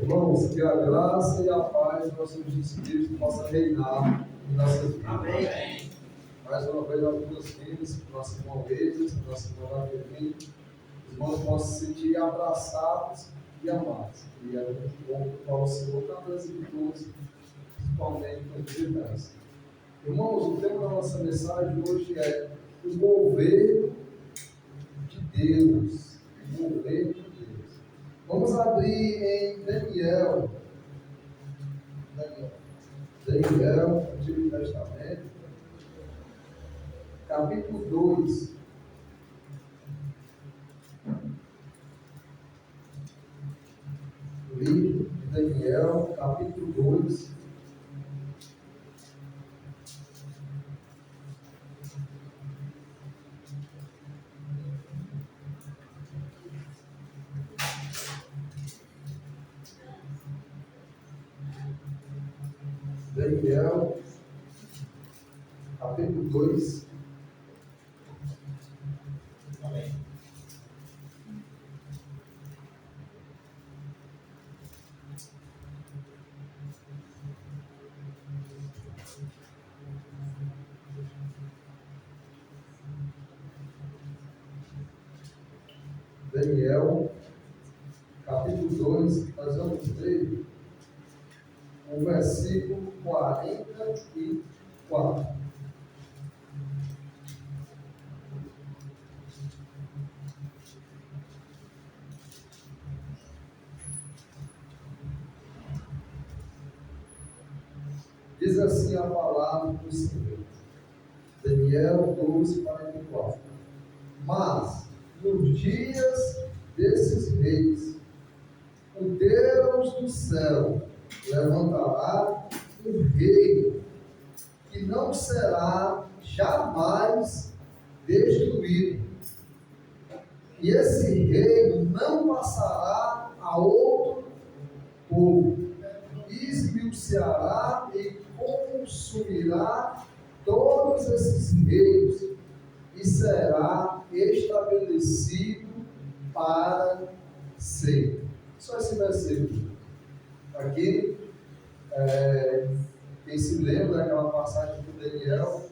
Irmãos, que a graça e a paz do nosso Jesus Cristo possa reinar em nossas vidas. Amém. Mais uma vez, aos meus filhos, nosso irmão Reis, nosso irmão Davi, os irmãos possam se sentir abraçados e amados. E é muito bom para o Senhor, tantas virtudes, principalmente com as dificuldades. Irmãos, o tema da nossa mensagem hoje é o governo de Deus. O governo de Deus. Vamos abrir em Daniel, Antigo Testamento, capítulo 2. Livro de Daniel, capítulo 2. Daniel, capítulo 2. Amém. Daniel, capítulo 2, nós vamos ler o versículo 44. Diz assim a palavra do Senhor. Daniel 2, 44. Mas, nos dias desses reis, o Deus do céu levantará um rei que não será jamais destruído. E esse rei não passará a outro povo. Esmiuçará e consumirá todos esses reinos e será estabelecido para sempre. Só esse versículo. Aqui, quem se lembra daquela passagem do Daniel,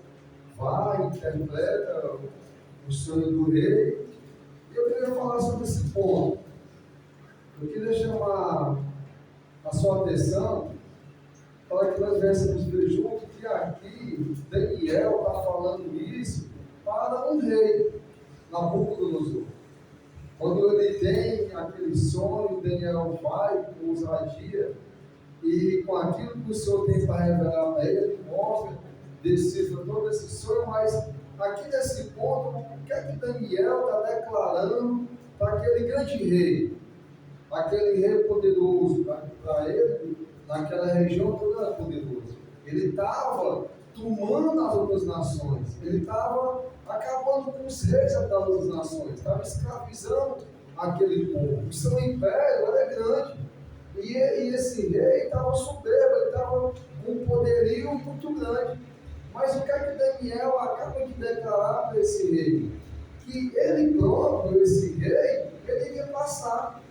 vai, interpreta o sonho do rei. E eu queria falar sobre esse ponto. Eu queria chamar a sua atenção para que nós viéssemos ver junto que aqui Daniel está falando isso para um rei, Nabucodonosor. Quando ele tem aquele sonho, Daniel vai com ousadia e com aquilo que o Senhor tem para revelar para ele, ele mostra, decifra todo esse sonho, mas aqui nesse ponto, o que é que Daniel está declarando para aquele grande rei? Aquele rei poderoso, para ele, naquela região toda era poderoso. Ele estava tomando as outras nações, ele estava acabando com os reis daquelas outras nações, estava escravizando aquele povo. O seu império era grande, e esse rei estava soberbo, ele estava com um poderio muito grande. Mas o que é que Daniel acaba de declarar para esse rei? Que ele próprio, esse rei, ele iria passar.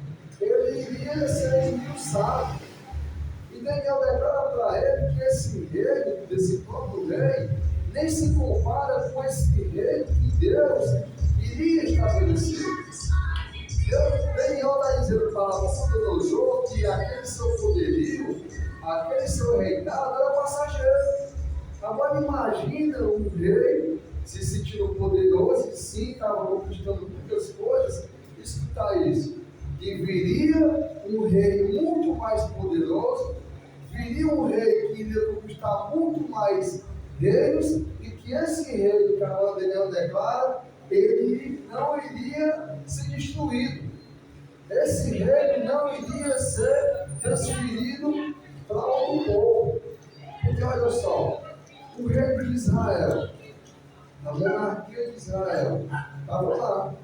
Ele iria ser esmiuçado. E Daniel declara para ele que esse rei, desse próprio rei, nem se compara com esse rei que Deus iria estabelecer. Daniel está dizendo para Nabucodonosor que aquele seu poderio, aquele seu reinado era passageiro. Agora imagina um rei se sentindo poderoso e sim, estava conquistando muitas coisas. Escuta isso. Que viria um rei muito mais poderoso, viria um rei que iria conquistar muito mais reinos, e que esse rei que agora Daniel declara, ele não iria ser destruído. Esse rei não iria ser transferido para outro povo. Porque olha só, o rei de Israel, a monarquia de Israel, estava lá.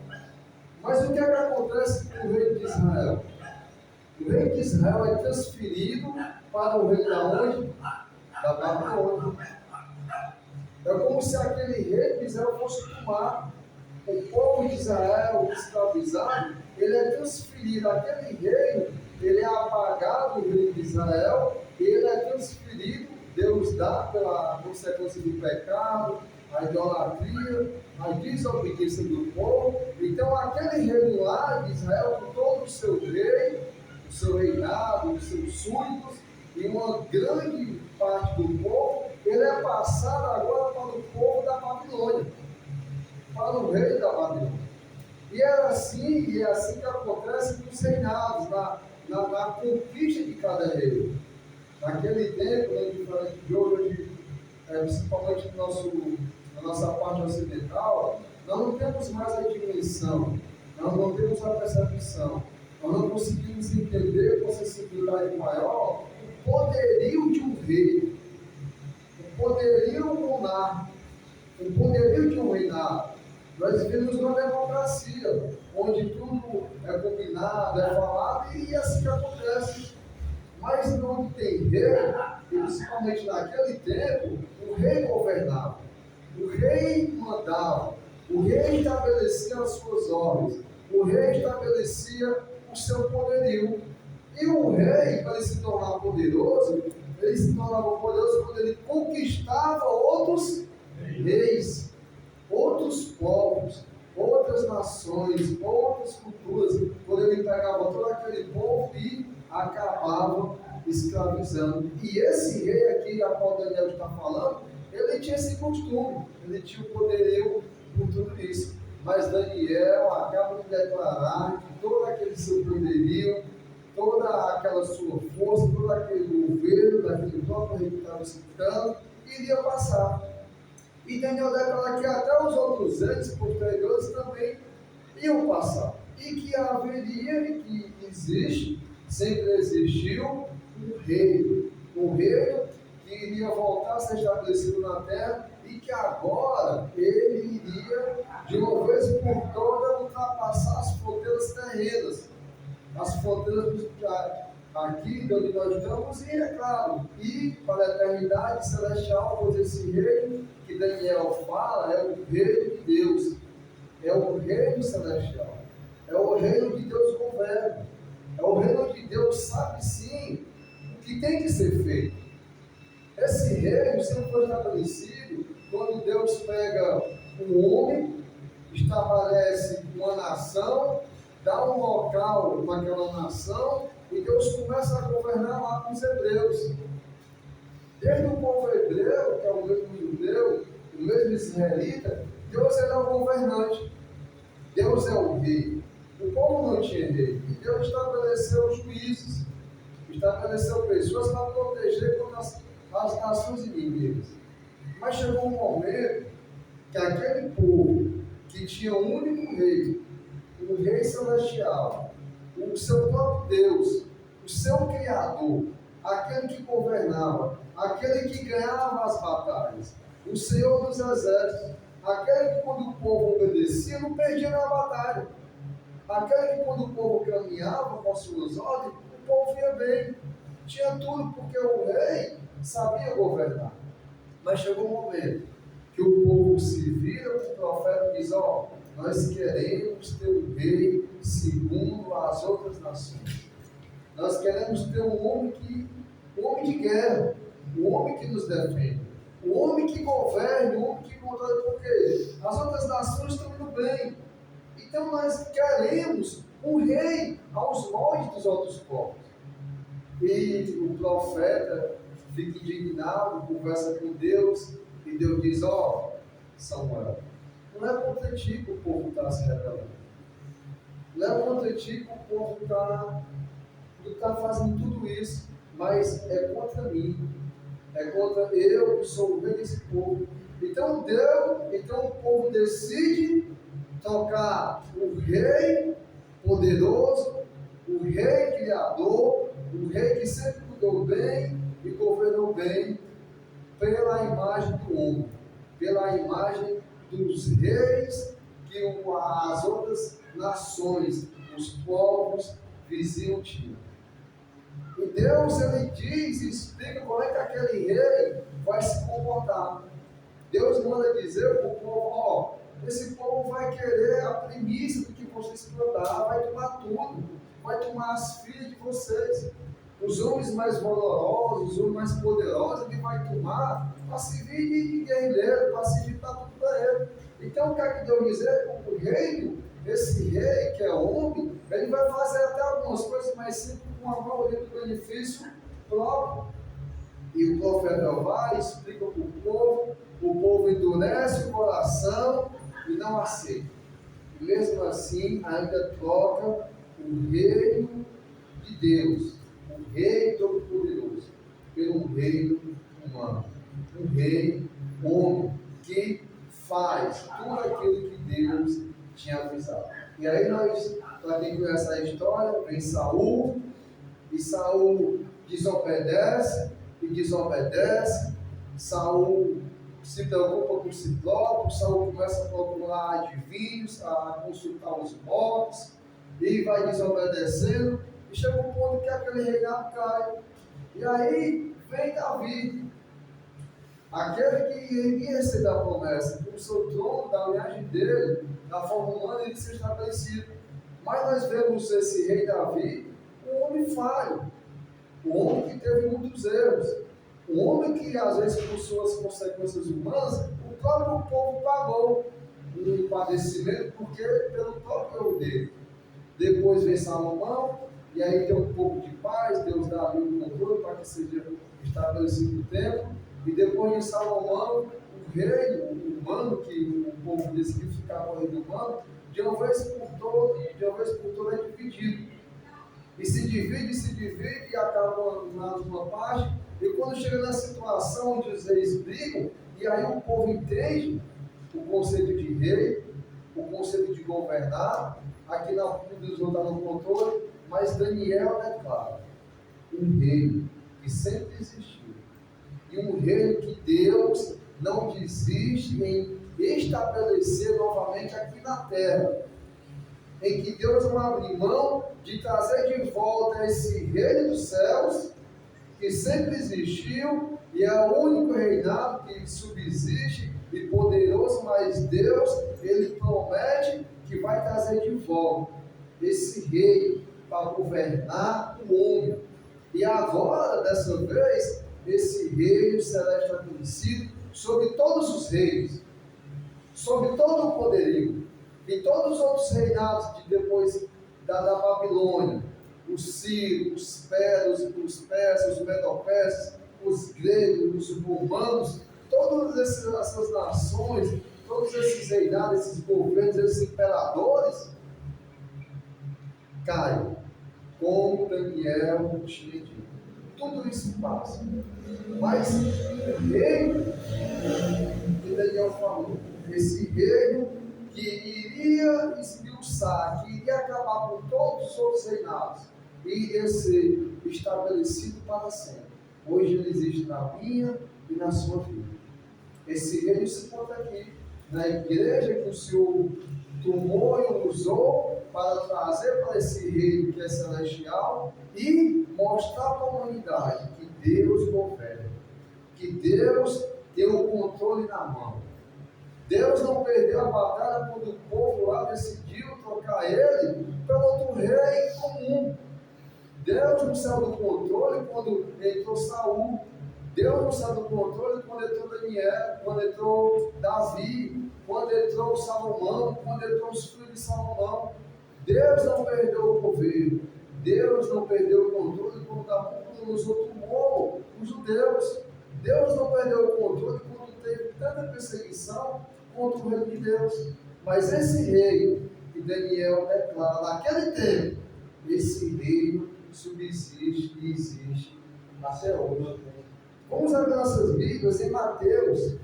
Mas o que é que acontece com o rei de Israel? O rei de Israel é transferido para o rei da onde? Da Babilônia. É como se aquele rei de Israel fosse tomar o povo de Israel escravizado ele é transferido, aquele reino, ele é apagado, o reino de Israel, ele é transferido, Deus dá pela consequência do pecado, a idolatria, a desobediência do povo. Então aquele reino lá de Israel, com todo o seu rei, o seu reinado, os seus súditos, e uma grande parte do povo, ele é passado agora para o povo da Babilônia, para o rei da Babilônia. E era assim, e é assim que acontece nos reinados, na conquista de cada rei. Naquele tempo, né, diferente de hoje, principalmente na nossa parte ocidental, nós não temos mais a dimensão, nós não temos a percepção, nós não conseguimos entender com sensibilidade maior o poderio de um rei, o poderio monarca, o poderio de um reinado. Nós vivemos numa democracia, onde tudo é combinado, é falado, e assim que acontece. Mas onde tem rei, e principalmente naquele tempo, o rei governava, o rei mandava, o rei estabelecia as suas ordens, o rei estabelecia o seu poderio. E o rei, para ele se tornar poderoso, ele se tornava poderoso quando ele conquistava outros reis, outros povos, outras nações, outras culturas, quando ele pegava todo aquele povo e acabava escravizando. E esse rei aqui, a qual Daniel está falando, ele tinha esse costume, ele tinha o poderio por tudo isso. Mas Daniel acaba de declarar que todo aquele seu poderio, toda aquela sua força, todo aquele governo daquele próprio rei que estava citando, iria passar. E Daniel declara que até os outros reis posteriores também iam passar. E que haveria, e que existe, sempre existiu, um reino que iria voltar a ser estabelecido na terra e que agora ele iria, de uma vez por todas, ultrapassar as fronteiras terrenas, as fronteiras aqui de onde nós estamos, e é claro, e para a eternidade celestial, pois esse reino que Daniel fala é o reino de Deus, é o reino celestial, é o reino que Deus governa, é o reino de Deus, sabe sim o que tem que ser feito. Esse reino sempre foi estabelecido quando Deus pega um homem, estabelece uma nação, dá um local naquela nação, e Deus começa a governar lá com os hebreus. Desde o povo hebreu, que é o mesmo judeu, o mesmo israelita, Deus é o governante, Deus é o rei. O povo não tinha rei, e Deus estabeleceu juízes, estabeleceu pessoas para proteger contra as nações inimigas. Mas chegou um momento que aquele povo que tinha um único rei, o rei celestial, o seu próprio Deus, o seu Criador, aquele que governava, aquele que ganhava as batalhas, o Senhor dos exércitos, aquele que quando o povo obedecia não perdia na batalha, aquele que quando o povo caminhava com as suas ordens, o povo ia bem, tinha tudo, porque o rei sabia governar. Mas chegou um momento que o povo se vira para o profeta e diz: ó, nós queremos ter um rei segundo as outras nações. Nós queremos ter um homem de guerra, um homem que nos defende, um homem que governe, um homem que controle, porque as outras nações estão indo bem. Então nós queremos um rei aos moldes dos outros povos. E o profeta fica indignado, conversa com Deus, e Deus diz: ó, Samuel, não é contra ti que o povo está se rebelando. Não é contra ti que o povo está fazendo tudo isso, mas é contra mim. É contra eu que sou o rei desse povo. Então o povo decide tocar o rei poderoso, o rei criador, o rei que sempre cuidou bem e governou bem, pela imagem do homem, pela imagem dos reis que as outras nações, os povos vizinhos tinham. E Deus, ele diz e explica como é que aquele rei vai se comportar. Deus manda dizer para o povo: ó, esse povo vai querer a primícia do que vocês plantaram, vai tomar tomar tudo, vai tomar as filhas de vocês. Os homens mais valorosos, os homens mais poderosos, ele vai tomar para servir de guerrilheiro, para servir para tudo para ele. Então, o que é que Deus diz? O reino, esse rei que é homem, ele vai fazer até algumas coisas mais simples com a maioria do benefício próprio. E o profeta vai, explica para o povo endurece o coração e não aceita. E mesmo assim, ainda troca o reino de Deus, o rei todo-poderoso, pelo reino humano. Um rei homem que faz tudo aquilo que Deus tinha avisado. E aí nós, para quem conhece a história, vem Saul, e Saul desobedece, Saul se preocupa com si próprio, Saul começa a procurar adivinhos, a consultar os mortos, e vai desobedecendo, e chega um ponto que aquele reinado cai. E aí vem Davi, aquele que iria receber a promessa, que o seu trono, da linhagem dele, da forma humana, ele se estabelecido. Mas nós vemos esse rei Davi, um homem falho, um homem que teve muitos erros, um homem que, às vezes, por suas consequências humanas, o próprio povo pagou um padecimento, porque pelo próprio erro dele. Depois vem Salomão, e aí tem um pouco de paz, Deus dá ali o controle para que seja estabelecido o templo. E depois de Salomão, o reino humano, que o povo decidiu ficar com o reino humano, de uma vez por toda é dividido. E se divide e acaba numa parte. E quando chega na situação onde os reis brigam, e aí o povo entende o conceito de rei, o conceito de governar, aqui na Bíblia não está no controle, mas Daniel declara um reino que sempre existiu. E um reino que Deus não desiste em estabelecer novamente aqui na terra. Em que Deus não abre mão de trazer de volta esse reino dos céus, que sempre existiu, e é o único reinado que subsiste e poderoso, mas Deus, Ele promete que vai trazer de volta esse rei para governar o homem. E agora, dessa vez, esse reino será estabelecido sobre todos os reinos, sobre todo o poderio, e todos os outros reinados de depois da Babilônia, os sírios, os persas, os medo-persas, os gregos, os romanos, todas essas nações, todos esses reinados, esses governos, esses imperadores, caem, como Daniel tinha dito. Tudo isso passa. Mas o reino que Daniel falou, esse reino que iria esmiuçar, que iria acabar com todos os outros reinados, iria ser estabelecido para sempre. Hoje ele existe na minha e na sua vida. Esse reino se encontra aqui, na igreja que o Senhor tomou e usou para trazer para esse reino que é celestial e mostrar para a humanidade que Deus governa, que Deus tem o controle na mão. Deus não perdeu a batalha quando o povo lá decidiu trocar ele pelo outro rei comum. Deus não saiu do controle quando entrou Saul. Deus não saiu do controle quando entrou Daniel, quando entrou Davi, quando entrou Salomão, quando entrou os filhos de Salomão. Deus não perdeu o governo. Deus não perdeu o controle quando Nabucodonosor tomou os judeus. Deus não perdeu o controle quando teve tanta perseguição contra o reino de Deus. Mas esse reino que Daniel declara naquele tempo, esse reino subsiste e existe até hoje. Vamos abrir nossas Bíblias em Mateus.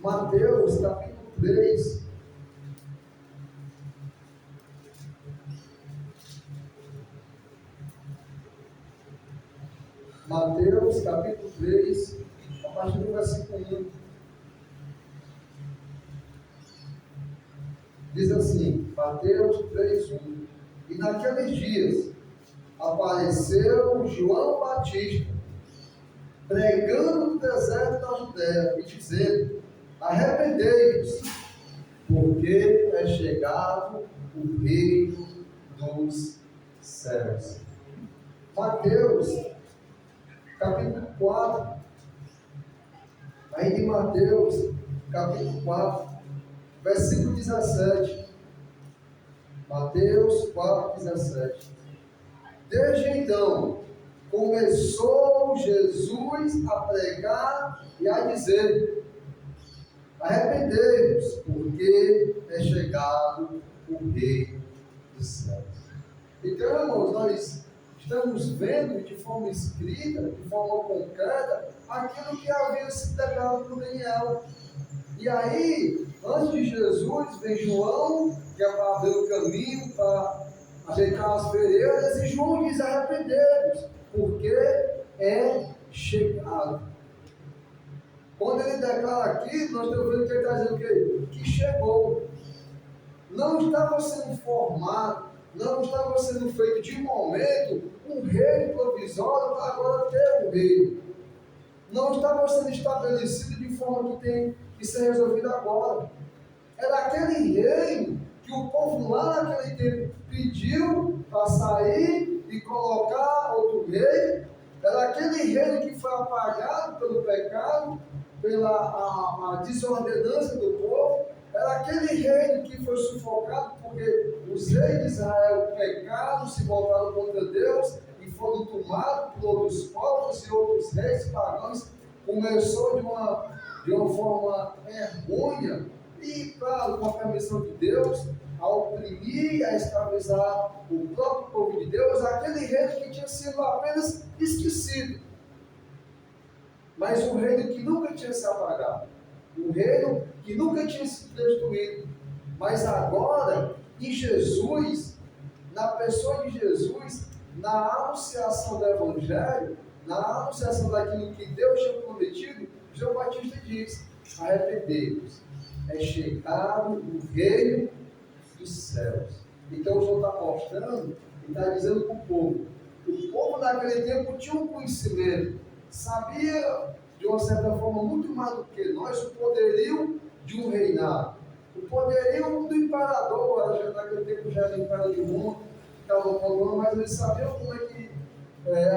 Mateus capítulo 3. Mateus capítulo 3, a partir do versículo 1. Diz assim, Mateus 3:1. E naqueles dias apareceu João Batista, pregando no deserto da Judéia, e dizendo: arrependei-vos, porque é chegado o reino dos céus. Mateus, capítulo 4. Ainda em Mateus, capítulo 4, versículo 17. Mateus 4, 17. Desde então, começou Jesus a pregar e a dizer: arrependei-vos, porque é chegado o reino dos céus. Então, irmãos, nós estamos vendo de forma escrita, de forma concreta, aquilo que havia sido declarado por Daniel. E aí, antes de Jesus, vem João, que é para abrir o caminho, para ajeitar as veredas, e João diz: arrependei-vos, porque é chegado. Quando ele declara aqui, nós estamos vendo que ele está dizendo o quê? Que chegou. Não estava sendo formado, não estava sendo feito de momento um reino provisório para agora ter um reino. Não estava sendo estabelecido de forma que tem que ser resolvido agora. Era aquele reino que o povo lá naquele tempo pediu para sair e colocar outro rei. Era aquele reino que foi apagado pelo pecado, pela a desordenança do povo. Era aquele reino que foi sufocado porque os reis de Israel pecaram, se voltaram contra Deus e foram tomados por outros povos e outros reis pagãos. Começou de uma forma errônea e, claro, com a permissão de Deus, a oprimir, a escravizar o próprio povo de Deus, aquele reino que tinha sido apenas esquecido, mas um reino que nunca tinha se apagado, um reino que nunca tinha sido destruído, mas agora, em Jesus, na pessoa de Jesus, na anunciação do Evangelho, na anunciação daquilo que Deus tinha prometido, João Batista diz: arrependei-vos, é chegado o reino dos céus. Então João está mostrando e está dizendo para o povo naquele tempo tinha um conhecimento, sabia de uma certa forma muito mais do que nós o poderio de um reinado, o poderio do imperador. Naquele tempo já era o Império de Roma, estava falando, mas eles sabiam como é que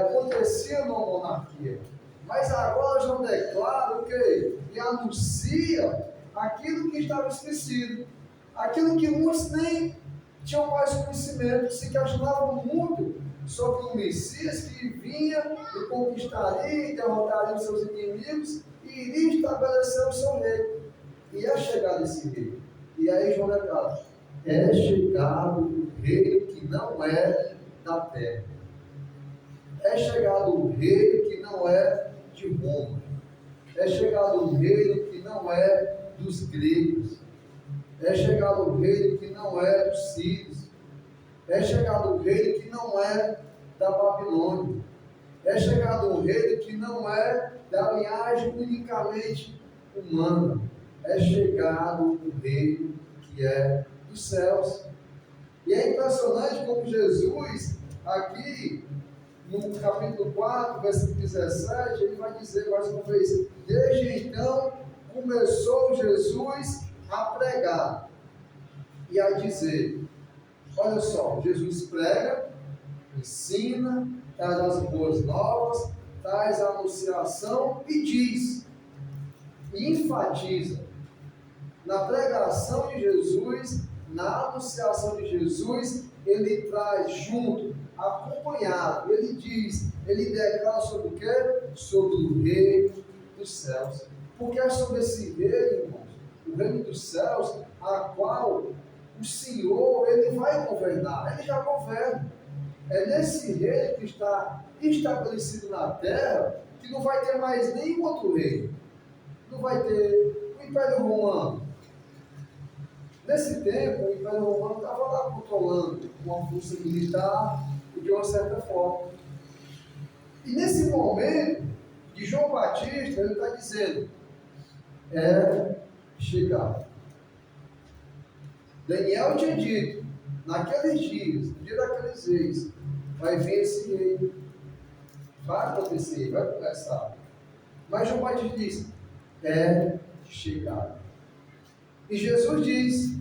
acontecia numa monarquia. Mas agora João declara o quê? E anuncia aquilo que estava esquecido, aquilo que muitos nem tinham mais conhecimento, se questionavam muito sobre o Messias que vinha e conquistaria e derrotaria os seus inimigos e iria estabelecer o seu reino. E é chegado esse reino. E aí João declara: é chegado o reino que não é da terra. É chegado o reino que não é de Roma. É chegado o reino que não é dos gregos. É chegado o reino que não é dos sírios. É chegado o reino que não é da Babilônia. É chegado o reino que não é da linhagem unicamente humana. É chegado o reino que é dos céus. E é impressionante como Jesus, aqui no capítulo 4, versículo 17, ele vai dizer mais uma vez: desde então começou Jesus a pregar e a dizer. Olha só, Jesus prega, ensina, traz as boas novas, traz a anunciação e diz, e enfatiza. Na pregação de Jesus, na anunciação de Jesus, ele traz junto, acompanhado, ele diz, ele declara sobre o quê? Sobre o reino dos céus. Porque é sobre esse reino, irmãos, o reino dos céus, a qual o Senhor, ele vai governar, ele já governa. É nesse reino que está estabelecido na terra, que não vai ter mais nenhum outro reino. Não vai ter o Império Romano. Nesse tempo, o Império Romano estava lá controlando uma força militar de uma certa forma. E nesse momento, de João Batista, ele está dizendo: é chegado. Daniel tinha dito, naqueles dias, no dia daqueles reis, vai vir esse rei, vai acontecer, vai começar. Mas João Batista diz: é chegado. E Jesus diz: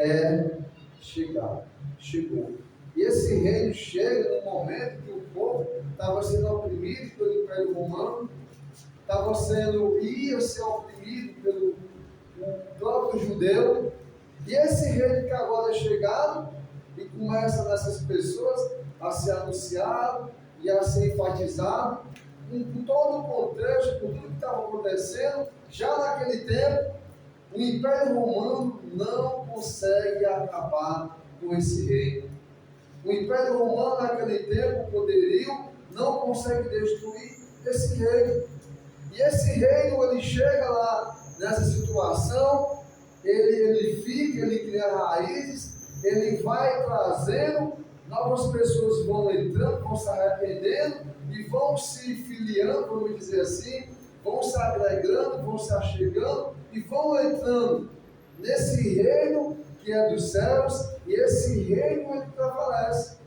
é chegado. Chegou. E esse reino chega no momento que o povo estava sendo oprimido pelo Império Romano, ia ser oprimido pelo próprio judeu. E esse reino que agora é chegado e começa nessas pessoas a ser anunciado e a ser enfatizado, com todo o contexto, com tudo que estava acontecendo, já naquele tempo, o Império Romano não consegue acabar com esse reino. O Império Romano, naquele tempo, o poderio, não consegue destruir esse reino. E esse reino, ele chega lá nessa situação, ele fica, ele cria raízes, ele vai trazendo, novas pessoas vão entrando, vão se arrependendo e vão se filiando, vamos dizer assim, vão se agregando, vão se achegando e vão entrando nesse reino que é dos céus, e esse reino ele prevalece.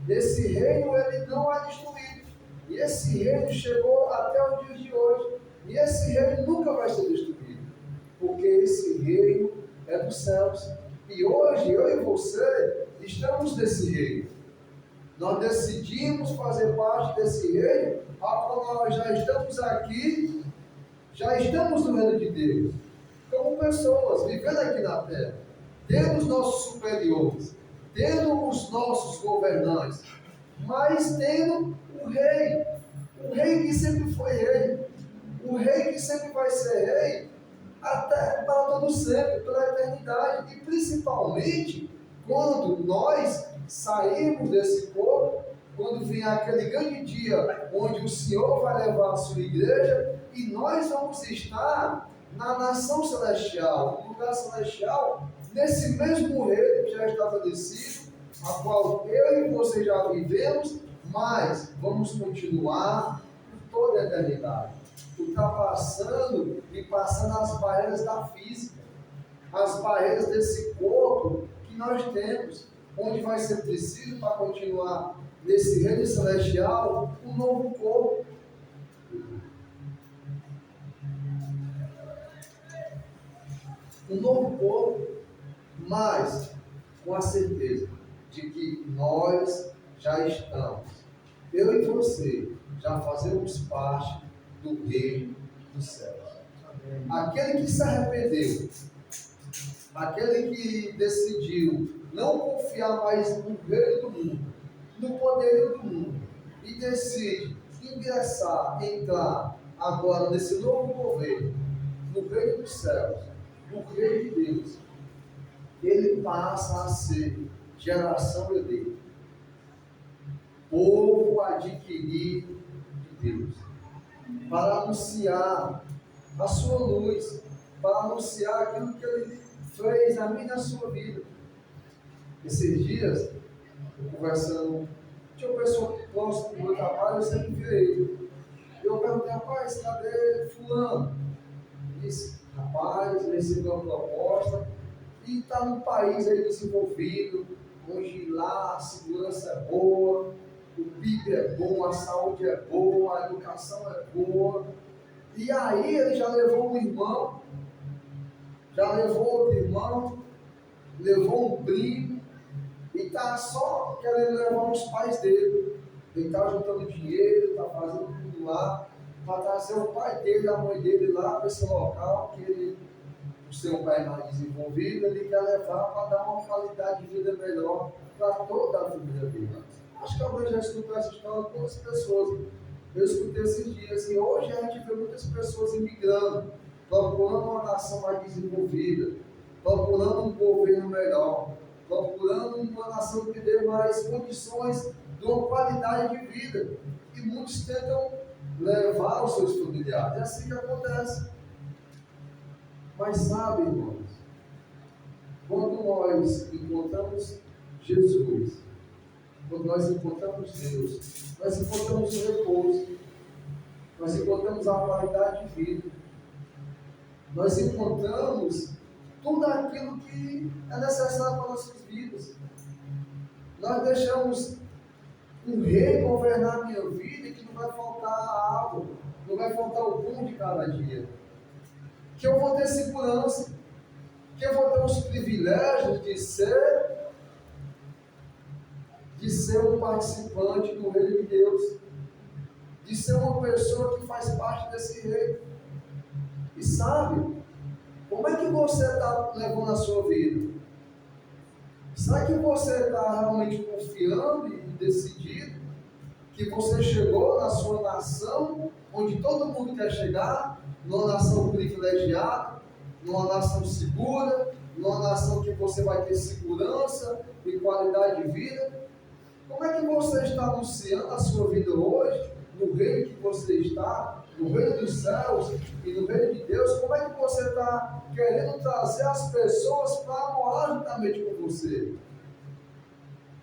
Esse reino ele não é destruído. E esse reino chegou até os dias de hoje. E esse reino nunca vai ser destruído, porque esse reino é dos céus. E hoje eu e você estamos nesse reino. Nós decidimos fazer parte desse reino, qual nós já estamos aqui, já estamos no reino de Deus, como pessoas vivendo aqui na terra, tendo os nossos superiores, tendo os nossos governantes, mas tendo o rei que sempre foi rei, o rei que sempre vai ser rei, até para todo sempre, pela eternidade, e principalmente quando nós sairmos desse corpo, quando vier aquele grande dia onde o Senhor vai levar a sua igreja e nós vamos estar na nação celestial, no lugar celestial, nesse mesmo reino que já está estabelecido, a qual eu e você já vivemos, mas vamos continuar por toda a eternidade, ultrapassando e passando as barreiras da física, as barreiras desse corpo que nós temos, onde vai ser preciso para continuar nesse reino celestial um novo corpo. Um novo corpo, mas com a certeza de que nós já estamos, eu e você, já fazemos parte do reino dos céus. Aquele que se arrependeu, aquele que decidiu não confiar mais no reino do mundo, no poder do mundo, e decide entrar agora nesse novo governo, no reino dos céus, no reino de Deus, ele passa a ser geração herdeira, povo adquirido de Deus, para anunciar a sua luz, para anunciar aquilo que ele fez na minha e na sua vida. Esses dias, eu conversando, tinha uma pessoa próxima do meu trabalho, eu sempre vi ele. Eu perguntei, rapaz, cadê fulano? Ele disse, rapaz, ele recebeu uma proposta e está num país aí desenvolvido, onde lá a segurança é boa, o PIB é bom, a saúde é boa, a educação é boa. E aí ele já levou um irmão, já levou outro irmão, levou um primo, e está só querendo levar os pais dele. Ele está juntando dinheiro, está fazendo tudo lá, para trazer o pai dele, a mãe dele lá para esse local, que ele, o seu pai mais desenvolvido, ele quer levar para dar uma qualidade de vida melhor para toda a família dele. Acho que alguém já escutou essa história com outras pessoas. Eu escutei esses dias, e hoje a gente vê muitas pessoas imigrando, procurando uma nação mais desenvolvida, procurando um governo melhor, procurando uma nação que dê mais condições de uma qualidade de vida. E muitos tentam levar os seus familiares. É assim que acontece. Mas sabe, irmãos, quando nós encontramos Jesus, quando nós encontramos Deus, nós encontramos o repouso, nós encontramos a qualidade de vida, nós encontramos tudo aquilo que é necessário para nossas vidas. Nós deixamos um rei governar a minha vida e que não vai faltar a água, não vai faltar o pão de cada dia. Que eu vou ter segurança, que eu vou ter os privilégios de ser um participante do reino de Deus, de ser uma pessoa que faz parte desse reino. E sabe, como é que você está levando a sua vida? Será que você está realmente confiando e decidido que você chegou na sua nação, onde todo mundo quer chegar, numa nação privilegiada, numa nação segura, numa nação que você vai ter segurança e qualidade de vida? Como é que você está anunciando a sua vida hoje, no reino que você está, no reino dos céus e no reino de Deus? Como é que você está querendo trazer as pessoas para morar juntamente com você?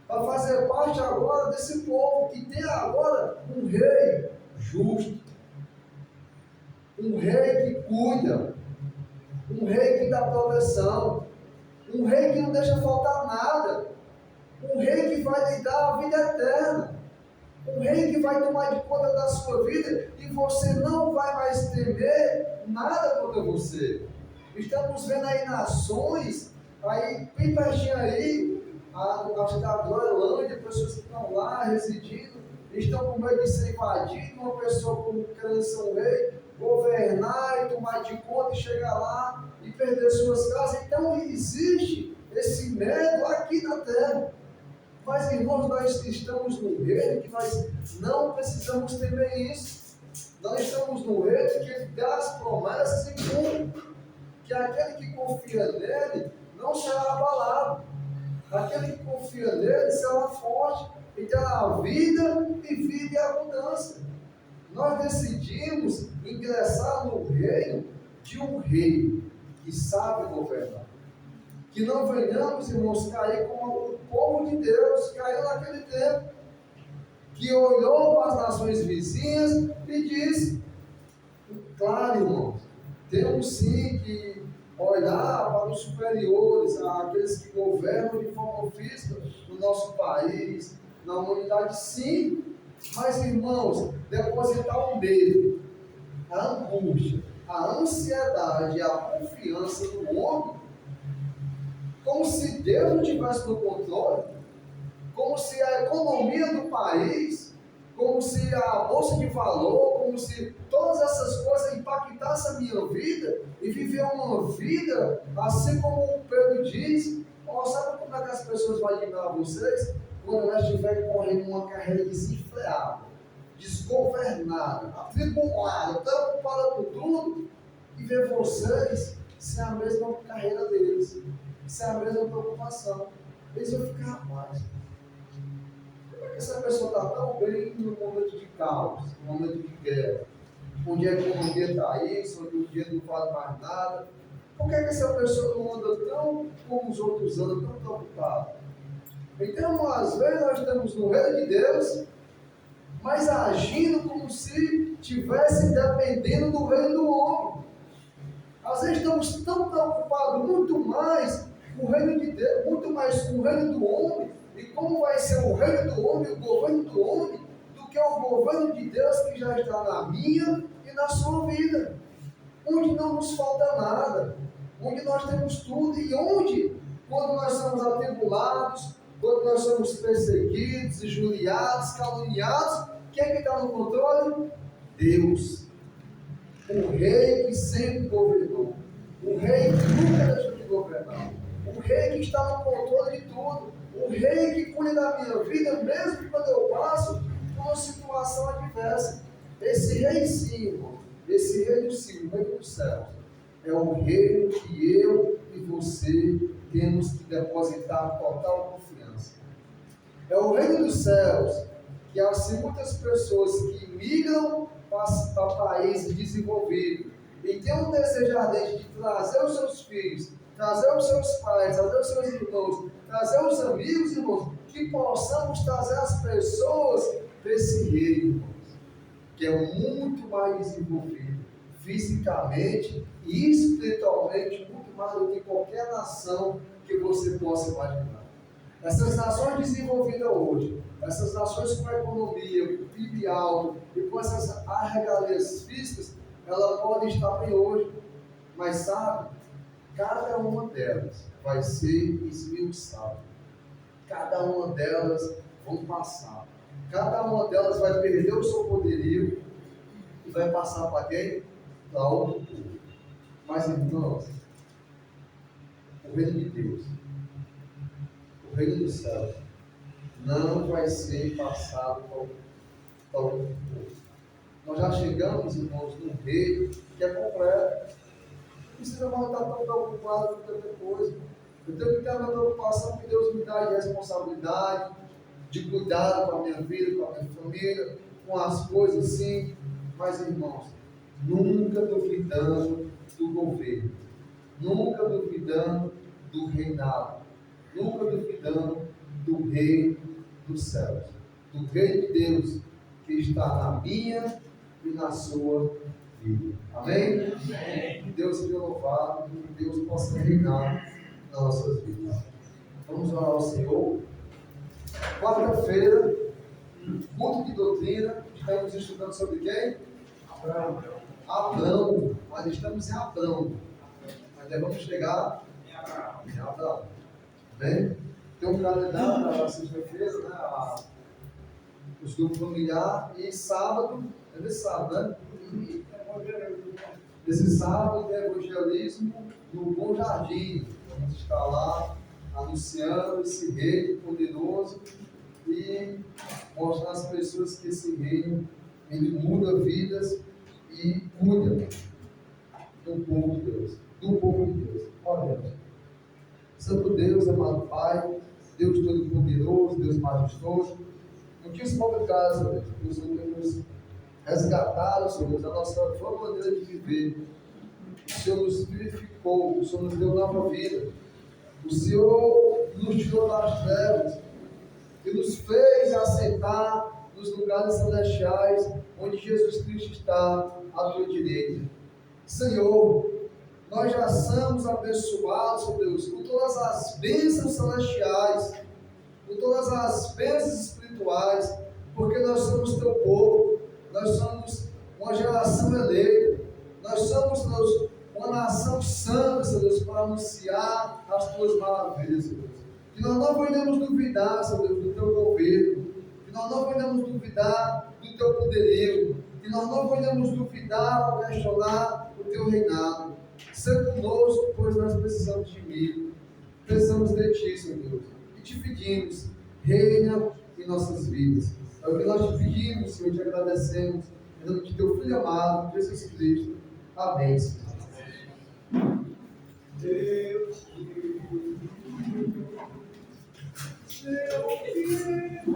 Para fazer parte agora desse povo que tem agora um rei justo, um rei que cuida, um rei que dá proteção, um rei que não deixa faltar nada, um rei que vai lhe dar a vida eterna, um rei que vai tomar de conta da sua vida e você não vai mais temer nada contra você. Estamos vendo aí nações, aí bem pertinho aí, acho que a Groenlândia, pessoas que estão lá residindo, estão com medo de ser invadido, uma pessoa como querendo ser um rei, governar e tomar de conta e chegar lá e perder suas casas. Então existe esse medo aqui na terra. Mas, irmãos, nós estamos no reino que nós não precisamos temer isso. Nós estamos no reino que ele dá as promessas e cumpre. Que aquele que confia nele não será abalado. Aquele que confia nele será forte e terá vida e vida em abundância. Nós decidimos ingressar no reino de um rei que sabe governar. Que não venhamos, irmãos, cair como o povo de Deus caiu naquele tempo, que olhou para as nações vizinhas e disse: claro, irmãos, temos sim que olhar para os superiores, aqueles que governam de forma física no nosso país, na humanidade, sim, mas, irmãos, depositar o medo, a angústia, a ansiedade e a confiança no homem, como se Deus não estivesse no controle, como se a economia do país, como se a bolsa de valor, como se todas essas coisas impactassem a minha vida e viver uma vida, assim como o Pedro diz. Sabe como é que as pessoas vão admirar vocês? Quando elas estiverem correndo uma carreira desenfreada, desgovernada, atribulada, preocupada com tudo, e ver vocês sem a mesma carreira deles, sem a mesma preocupação. Eles vão ficar, rapaz, como é que essa pessoa está tão bem no momento de caos, no momento de guerra, onde a economia está isso, onde o dinheiro não vale mais nada? Por que essa pessoa não anda tão como os outros andam, tão preocupada? Então, às vezes, nós estamos no reino de Deus, mas agindo como se estivesse dependendo do reino do homem. Às vezes estamos tão preocupados muito mais com o reino de Deus, muito mais com o reino do homem, e como vai ser o reino do homem, o governo do homem, do que o governo de Deus que já está na minha e na sua vida, onde não nos falta nada, onde nós temos tudo, e onde, quando nós somos atribulados, quando nós somos perseguidos, injuriados, caluniados, quem é que está no controle? Deus. O rei que sempre governou. O rei que nunca deixou de governar. O rei que está no controle de tudo. O rei que cuida da minha vida, mesmo quando eu passo por uma situação adversa. Esse rei sim, irmão. Esse rei sim, o rei dos céus. É o reino que eu e você temos que depositar total confiança. É o reino dos céus, que assim muitas pessoas que migram para países desenvolvidos e têm um desejo ardente de trazer os seus filhos, trazer os seus pais, trazer os seus irmãos, trazer os amigos, irmãos, que possamos trazer as pessoas para esse reino, irmãos, que é muito mais desenvolvido fisicamente e espiritualmente, muito mais do que qualquer nação que você possa imaginar. Essas nações desenvolvidas hoje, essas nações com economia, com PIB alto e com essas regalias físicas, elas podem estar bem hoje, mas sabe, cada uma delas vai ser esmiuçada. Cada uma delas vão passar. Cada uma delas vai perder o seu poderio e vai passar para quem? Para outro povo. Mas, irmãos, o reino de Deus, o reino dos céus, não vai ser passado para outro povo. Nós já chegamos, irmãos, num reino que é completo. Não precisa mais estar tão preocupado com tanta coisa. Eu tenho que ter uma preocupação que Deus me dá de responsabilidade, de cuidado com a minha vida, com a minha família, com as coisas sim. Mas, irmãos, nunca duvidando do governo, nunca duvidando do reinado, nunca duvidando do reino dos céus, do reino de Deus que está na minha e na sua vida. Amém? Amém. Que Deus seja louvado e que Deus possa reinar nas nossas vidas. Vamos orar ao Senhor. Quarta-feira, culto de doutrina, estamos estudando sobre quem? Abraão. Nós estamos em Abraão. Mas vamos chegar em Abraão. Amém? Tem um calendário na sexta-feira, né? Os grupos familiares, e sábado, é desse sábado, né? Esse sábado é evangelismo no Bom Jardim. Vamos estar lá anunciando esse reino poderoso e mostrar às pessoas que esse reino ele muda vidas e cuida do povo de Deus. Do povo de Deus. Oremos. Santo Deus, amado Pai, Deus Todo-Poderoso, Deus Majestoso, muitíssimo obrigado, Senhor, por Senhor ter nos resgatado, Senhor, da nossa maneira de viver. O Senhor nos vivificou, o Senhor nos deu nova vida. O Senhor nos tirou das trevas e nos fez assentar nos lugares celestiais, onde Jesus Cristo está à tua direita. Senhor, nós já somos abençoados, ó Deus, com todas as bênçãos celestiais, com todas as bênçãos espirituais, porque nós somos teu povo, nós somos uma geração eleita, nós somos, Deus, uma nação santa, Senhor Deus, para anunciar as tuas maravilhas, Senhor Deus. Que nós não venhamos duvidar, Senhor Deus, do teu governo, que nós não venhamos duvidar do teu poderio, que nós não venhamos duvidar ou questionar o teu reinado. Seja conosco, pois nós precisamos de mim, precisamos de ti, Senhor Deus, e te pedimos, reina em nossas vidas. É o que nós te pedimos, Senhor, e te agradecemos, em nome de teu Filho amado, Jesus Cristo. Amém, Senhor. Deus, seu Filho